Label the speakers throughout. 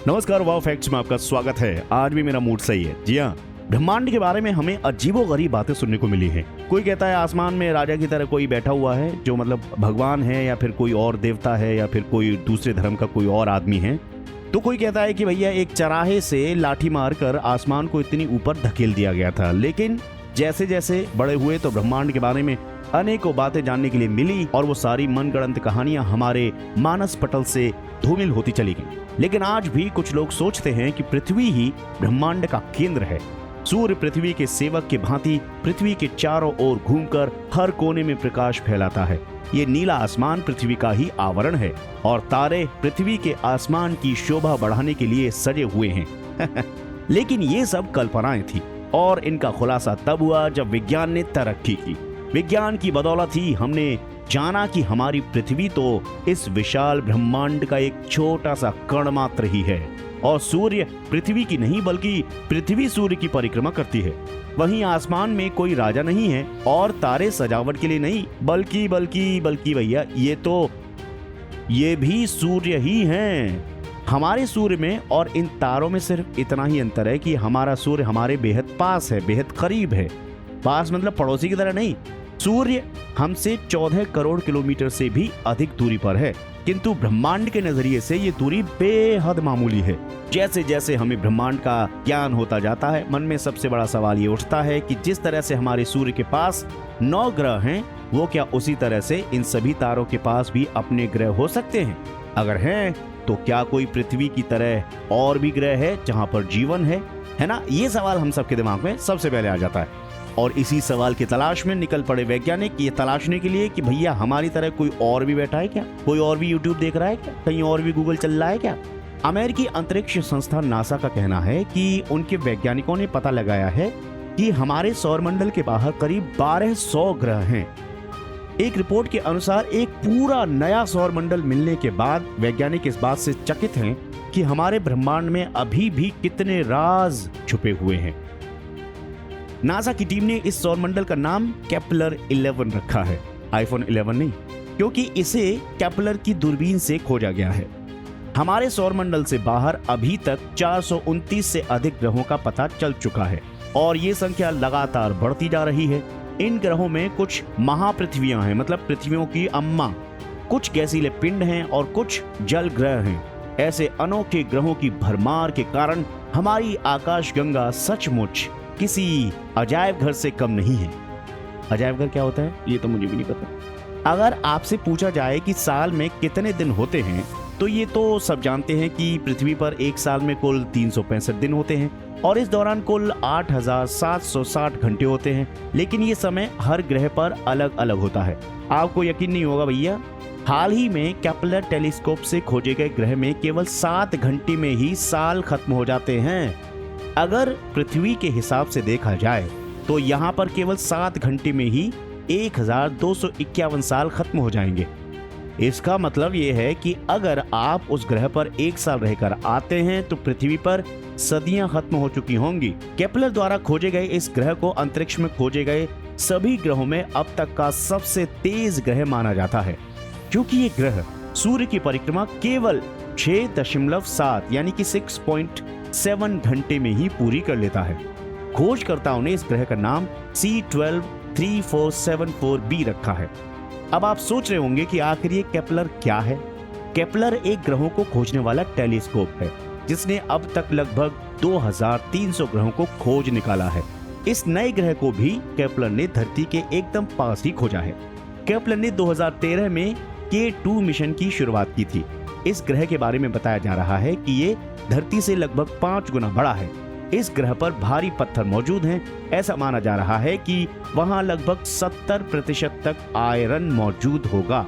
Speaker 1: नमस्कार, वाव फैक्ट्स में आपका स्वागत है। आज भी मेरा मूड सही है। जी हाँ, ब्रह्मांड के बारे में हमें अजीबोगरीब बातें सुनने को मिली हैं। कोई कहता है आसमान में राजा की तरह कोई बैठा हुआ है जो मतलब भगवान है, या फिर कोई और देवता है, या फिर कोई दूसरे धर्म का कोई और आदमी है। तो कोई कहता है कि भैया एक चराहे से लाठी मारकर आसमान को इतनी ऊपर धकेल दिया गया था। लेकिन जैसे जैसे बड़े हुए तो ब्रह्मांड के बारे में अनेकों बातें जानने के लिए मिली और वो सारी मनगढ़ंत कहानियां हमारे मानस पटल से धूमिल होती चली गई। लेकिन आज भी कुछ लोग सोचते हैं कि पृथ्वी ही ब्रह्मांड का केंद्र है। सूर्य पृथ्वी के सेवक के भांति पृथ्वी के चारों ओर घूमकर हर कोने में प्रकाश फैलाता है। ये नीला आसमान पृथ्वी का ही आवरण है और तारे पृथ्वी के आसमान की शोभा बढ़ाने के लिए सजे हुए हैं। लेकिन ये सब कल्पनाएं थी और इनका खुलासा तब हुआ जब विज्ञान ने तरक्की की। विज्ञान की बदौलत ही हमने जाना कि हमारी पृथ्वी तो इस विशाल ब्रह्मांड का एक छोटा सा कण मात्र ही है और सूर्य पृथ्वी की नहीं बल्कि पृथ्वी सूर्य की परिक्रमा करती है। वहीं आसमान में कोई राजा नहीं है और तारे सजावट के लिए नहीं बल्कि बल्कि बल्कि भैया ये भी सूर्य ही हैं। हमारे सूर्य में और इन तारों में सिर्फ इतना ही अंतर है कि हमारा सूर्य हमारे बेहद पास है, बेहद करीब है। पास मतलब पड़ोसी की तरह नहीं। सूर्य हमसे 14 करोड़ किलोमीटर से भी अधिक दूरी पर है, किंतु ब्रह्मांड के नजरिए से ये दूरी बेहद मामूली है। जैसे जैसे हमें ब्रह्मांड का ज्ञान होता जाता है, मन में सबसे बड़ा सवाल ये उठता है कि जिस तरह से हमारे सूर्य के पास 9 ग्रह हैं, वो क्या उसी तरह से इन सभी तारों के पास भी अपने ग्रह हो सकते हैं? अगर हैं तो क्या कोई पृथ्वी की तरह और भी ग्रह है जहाँ पर जीवन है ना? ये सवाल हम सबके दिमाग में सबसे पहले आ जाता है और इसी सवाल की तलाश में निकल पड़े वैज्ञानिक ये तलाशने के लिए कि भैया हमारी तरह कोई और भी बैठा है क्या, कोई और भी यूट्यूब देख रहा है क्या, कहीं और भी गूगल चल रहा है क्या। अमेरिकी अंतरिक्ष संस्था नासा का कहना है कि उनके वैज्ञानिकों ने पता लगाया है कि हमारे सौरमंडल के बाहर करीब 1200 ग्रह हैं। एक रिपोर्ट के अनुसार एक पूरा नया सौरमंडल मिलने के बाद वैज्ञानिक इस बात से चकित हैं कि हमारे ब्रह्मांड में अभी भी कितने राज छुपे हुए हैं। नासा की टीम ने इस सौरमंडल का नाम केपलर 11 रखा है, आईफोन 11 नहीं, क्योंकि इसे केपलर की दूरबीन से खोजा गया है। हमारे सौरमंडल से बाहर अभी तक 429 से अधिक ग्रहों का पता चल चुका है और ये संख्या लगातार बढ़ती जा रही है। इन ग्रहों में कुछ महापृथ्वियां हैं, मतलब पृथ्वियों की अम्मा, कुछ गैसीले पिंड हैं और कुछ जल ग्रह हैं। ऐसे अनोखे ग्रहों की भरमार के कारण हमारी आकाशगंगा सचमुच किसी अजायब घर से कम नहीं है। अजायब घर क्या होता है ये तो मुझे भी नहीं पता। अगर आपसे पूछा जाए कि साल में कितने दिन होते हैं तो ये तो सब जानते हैं कि पृथ्वी पर एक साल में कुल 365 दिन होते हैं और इस दौरान कुल 8760 घंटे होते हैं। लेकिन ये समय हर ग्रह पर अलग अलग होता है। आपको यकीन नहीं होगा भैया, हाल ही में केपलर टेलीस्कोप से खोजे गए ग्रह में केवल 7 घंटे में ही साल खत्म हो जाते हैं। अगर पृथ्वी के हिसाब से देखा जाए तो यहाँ पर केवल 7 घंटे में ही 1251 साल खत्म हो जाएंगे। इसका मतलब ये है कि अगर आप उस ग्रह पर एक साल रहकर आते हैं तो पृथ्वी पर सदियां खत्म हो चुकी होंगी। केपलर द्वारा खोजे गए इस ग्रह को अंतरिक्ष में खोजे गए सभी ग्रहों में अब तक का सबसे तेज ग्रह माना जाता है, क्योंकि ये ग्रह सूर्य की परिक्रमा केवल 6.7 यानी कि 6.7 घंटे में ही पूरी कर लेता है। खोजकर्ताओं ने इस ग्रह का नाम C123474b रखा है। अब आप सोच रहे होंगे कि आखिर ये केपलर क्या है। केपलर एक ग्रहों को खोजने वाला टेलीस्कोप है जिसने अब तक लगभग 2300 ग्रहों को खोज निकाला है। इस नए ग्रह को भी केपलर ने धरती के एकदम पास ही खोजा है। केपलर ने 2013 में K2 मिशन की शुरुआत की थी। इस ग्रह के बारे में बताया जा रहा है कि ये धरती से लगभग 5 गुना बड़ा है। इस ग्रह पर भारी पत्थर मौजूद हैं। ऐसा माना जा रहा है कि वहां लगभग 70% तक आयरन मौजूद होगा।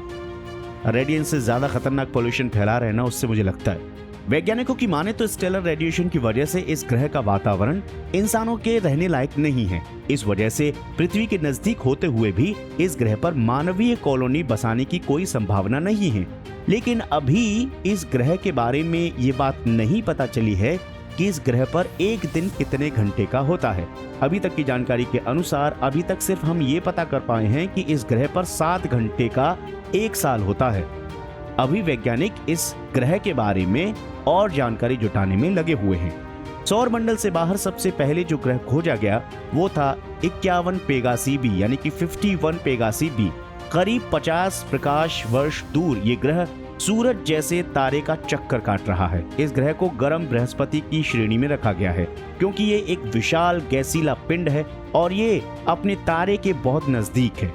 Speaker 1: रेडिएशन से ज्यादा खतरनाक पोल्यूशन फैला रहे ना, उससे मुझे लगता है। वैज्ञानिकों की माने तो स्टेलर रेडिएशन की वजह से इस ग्रह का वातावरण इंसानों के रहने लायक नहीं है। इस वजह से पृथ्वी के नजदीक होते हुए भी इस ग्रह पर मानवीय कॉलोनी बसाने की कोई संभावना नहीं है। लेकिन अभी इस ग्रह के बारे में ये बात नहीं पता चली है कि इस ग्रह पर एक दिन कितने घंटे का होता है। अभी तक की जानकारी के अनुसार अभी तक सिर्फ हम ये पता कर पाए हैं कि इस ग्रह पर 7 घंटे का एक साल होता है। अभी वैज्ञानिक इस ग्रह के बारे में और जानकारी जुटाने में लगे हुए हैं। सौर मंडल से बाहर सबसे पहले जो ग्रह खोजा गया वो था 51 पेगासी बी यानी कि 51 पेगासी बी। करीब 50 प्रकाश वर्ष दूर ये ग्रह सूरज जैसे तारे का चक्कर काट रहा है। इस ग्रह को गर्म बृहस्पति की श्रेणी में रखा गया है क्योंकि ये एक विशाल गैसीला पिंड है और ये अपने तारे के बहुत नजदीक है।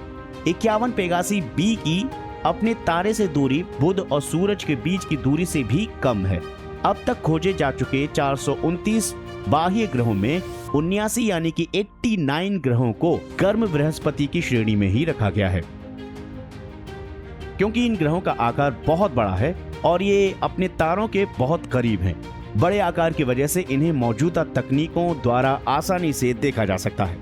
Speaker 1: 51 पेगासी बी की अपने तारे से दूरी बुध और सूरज के बीच की दूरी से भी कम है। अब तक खोजे जा चुके 429 बाह्य ग्रहों में 79 यानी कि 89 ग्रहों को गर्म बृहस्पति की श्रेणी में ही रखा गया है क्योंकि इन ग्रहों का आकार बहुत बड़ा है और ये अपने तारों के बहुत करीब हैं। बड़े आकार की वजह से इन्हें मौजूदा तकनीकों द्वारा आसानी से देखा जा सकता है।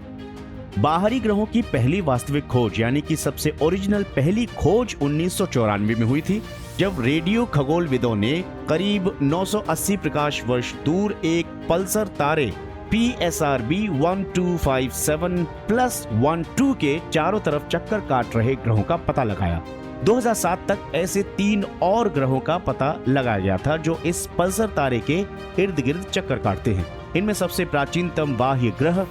Speaker 1: बाहरी ग्रहों की पहली वास्तविक खोज यानी कि सबसे ओरिजिनल पहली खोज 1994 में हुई थी, जब रेडियो खगोलविदों ने करीब 980 प्रकाश वर्ष दूर एक पल्सर तारे PSRB 1257+12 के चारों तरफ चक्कर काट रहे ग्रहों का पता लगाया। 2007 तक ऐसे 3 और ग्रहों का पता लगाया गया था जो इस पल्सर तारे के इर्द गिर्द चक्कर काटते हैं। इनमें सबसे प्राचीनतम बाह्य ग्रह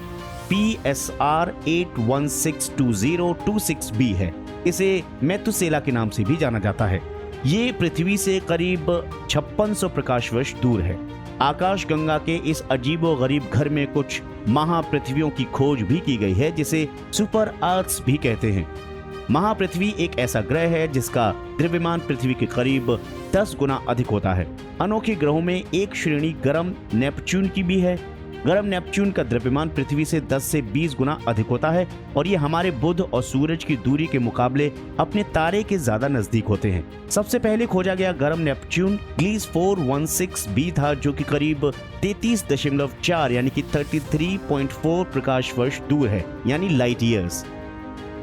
Speaker 1: PSR 8162026b है। इसे मेतुसेला के नाम से भी जाना जाता है। ये पृथ्वी से करीब 5600 प्रकाश वर्ष दूर है। आकाश गंगा के इस अजीबोगरीब घर में कुछ महापृथ्वियों की खोज भी की गई है जिसे सुपर अर्थ्स भी कहते हैं। महापृथ्वी एक ऐसा ग्रह है जिसका द्रव्यमान पृथ्वी के करीब 10 गुना अधिक होता है। अनोखे ग्रहों में एक श्रेणी गर्म नेपच्यून की भी है। गर्म नेपच्यून का द्रव्यमान पृथ्वी से 10 से 20 गुना अधिक होता है और ये हमारे बुध और सूरज की दूरी के मुकाबले अपने तारे के ज्यादा नजदीक होते हैं। सबसे पहले खोजा गया गर्म नेपच्यून ग्लीस 416b था जो कि करीब 33.4 यानी कि 33.4 प्रकाश वर्ष दूर है यानी लाइट ईयर्स।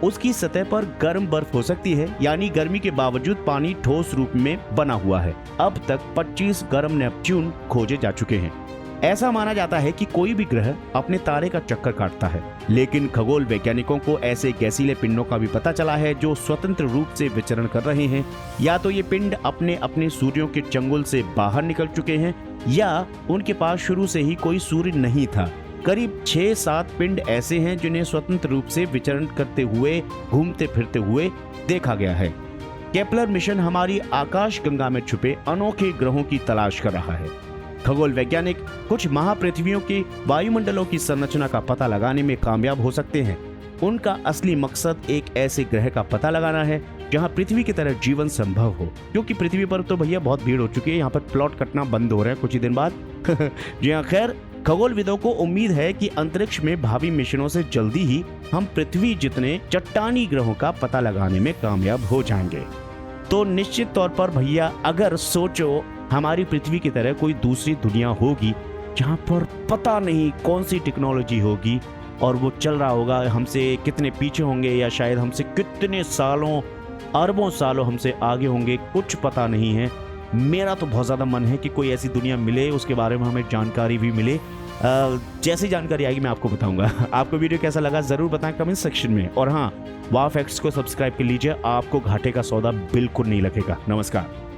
Speaker 1: उसकी सतह पर गर्म बर्फ हो सकती है यानी गर्मी के बावजूद पानी ठोस रूप में बना हुआ है। अब तक 25 गर्म नेपच्यून खोजे जा चुके हैं। ऐसा माना जाता है कि कोई भी ग्रह अपने तारे का चक्कर काटता है, लेकिन खगोल वैज्ञानिकों को ऐसे गैसीले पिंडों का भी पता चला है जो स्वतंत्र रूप से विचरण कर रहे हैं। या तो ये पिंड अपने अपने सूर्यों के चंगुल से बाहर निकल चुके हैं या उनके पास शुरू से ही कोई सूर्य नहीं था। करीब 6-7 पिंड ऐसे हैं जिन्हें स्वतंत्र रूप से विचरण करते हुए घूमते फिरते हुए देखा गया है। केपलर मिशन हमारी आकाश गंगा में छुपे अनोखे ग्रहों की तलाश कर रहा है। खगोल वैज्ञानिक कुछ महापृथ्वियों की वायुमंडलों की संरचना का पता लगाने में कामयाब हो सकते हैं। उनका असली मकसद एक ऐसे ग्रह का पता लगाना है जहां पृथ्वी की तरह जीवन संभव हो, क्योंकि पृथ्वी पर तो भैया बहुत भीड़ हो चुकी है। यहाँ पर प्लॉट कटना बंद हो रहा है कुछ ही दिन बाद। जी हाँ, खैर खगोलविदों को उम्मीद है कि अंतरिक्ष में भावी मिशनों से जल्दी ही हम पृथ्वी जितने चट्टानी ग्रहों का पता लगाने में कामयाब हो जाएंगे। तो निश्चित तौर पर भैया अगर सोचो हमारी पृथ्वी की तरह कोई दूसरी दुनिया होगी जहां पर पता नहीं कौन सी टेक्नोलॉजी होगी और वो चल रहा होगा, हमसे कितने पीछे होंगे या शायद हमसे कितने सालों अरबों सालों हमसे आगे होंगे, कुछ पता नहीं है। मेरा तो बहुत ज़्यादा मन है कि कोई ऐसी दुनिया मिले, उसके बारे में हमें जानकारी भी मिले। जैसी जानकारी आएगी मैं आपको बताऊंगा। आपको वीडियो कैसा लगा ज़रूर बताएं कमेंट सेक्शन में। और हाँ, वाव फैक्ट्स को सब्सक्राइब कर लीजिए, आपको घाटे का सौदा बिल्कुल नहीं लगेगा। नमस्कार।